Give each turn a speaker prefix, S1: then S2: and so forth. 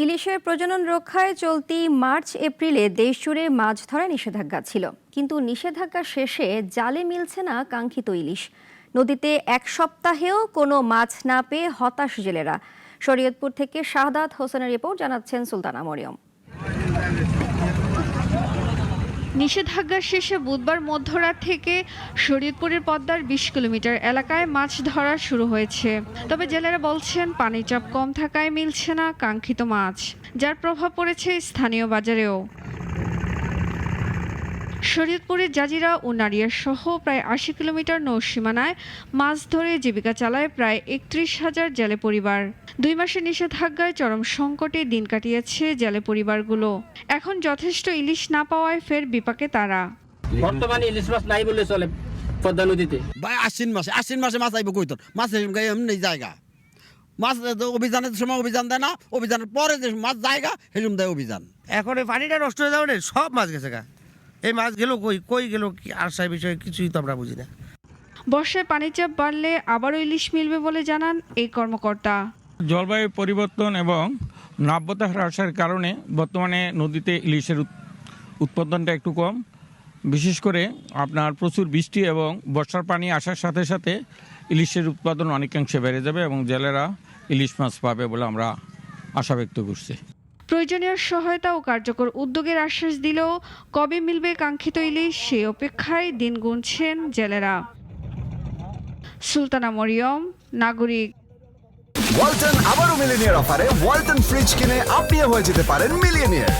S1: ইলিশের প্রজনন রক্ষায় চলতি মার্চ এপ্রিলে দেশজুড়ে মাছ ধরায় নিষেধাজ্ঞা ছিল, কিন্তু নিষেধাজ্ঞা শেষে জালে মিলছে না কাঙ্ক্ষিত ইলিশ। নদীতে এক সপ্তাহেও কোনো মাছ না পেয়ে হতাশ জেলেরা। শরীয়তপুর থেকে শাহাদাত হোসেনের রিপোর্ট, জানাচ্ছেন সুলতানা মরিয়ম।
S2: নিষেধাজ্ঞা শেষে বুধবার মধ্যরাত থেকে শরীয়তপুরের পদ্মার ২০ কিলোমিটার এলাকায় মাছ ধরা শুরু হয়েছে। তবে জেলেরা বলছেন পানির চাপ কম থাকায় মিলছে না কাঙ্ক্ষিত মাছ, যার প্রভাব পড়েছে স্থানীয় বাজারেও। শরীয়তপুরের জাজিরা ও নারিয়া সহ প্রায় ৮০ কিলোমিটার নৌসীমানায় মাছ ধরে জীবিকা চালায় প্রায় ৩১,০০০ জেলে পরিবার। ২ মাসের নিষেধাজ্ঞায় চরম সংকটে দিন কাটিয়েছে জেলে পরিবারগুলো। এখন যথেষ্ট ইলিশ না পাওয়ায় ফের বিপাকে তারা।
S3: বর্তমানে ইলিশ মাছ নাই বলে চলে পদ্মা নদীতে।
S4: ভাই আশ্বিন মাসে মাছ আইব কইতো, মাছের এমনি জায়গা মাছ অভিযানের সময় অভিযান দেয় না, অভিযানের পরে যে মাছ জায়গা সেরকম দেয় অভিযান।
S5: এখন এই পানিটা নষ্ট হয়ে যাবে, সব মাছ গেছে গা। এই মাছ গেল কই গেল কি আর সেই বিষয়ে কিছুই তো আমরা বুঝি না।
S2: বর্ষায় পানির চাপ বাড়লে আবারও ইলিশ মিলবে বলে জানান এই কর্মকর্তা।
S6: জলবায়ু পরিবর্তন এবং নাব্যতা হ্রাসের কারণে বর্তমানে নদীতে ইলিশের উৎপাদনটা একটু কম। বিশেষ করে আপনার প্রচুর বৃষ্টি এবং বর্ষার পানি আসার সাথে সাথে ইলিশের উৎপাদন অনেকাংশে বেড়ে যাবে এবং জেলেরা ইলিশ মাছ পাবে বলে আমরা আশা ব্যক্ত করছি।
S2: প্রয়োজনীয় সহায়তা ও কার্যকর উদ্যোগের আশ্বাস দিলেও কবে মিলবে কাঙ্ক্ষিত ইলিশ সেই অপেক্ষায় দিন গুনছেন জেলেরা। সুলতানা মরিয়ম, নাগরিক।
S7: ওয়ালটন আবারও মিলিনিয়ার অফারে ওয়ালটন ফ্রিজ কিনে আপনিও হয়ে যেতে পারেন মিলিয়নিয়ার।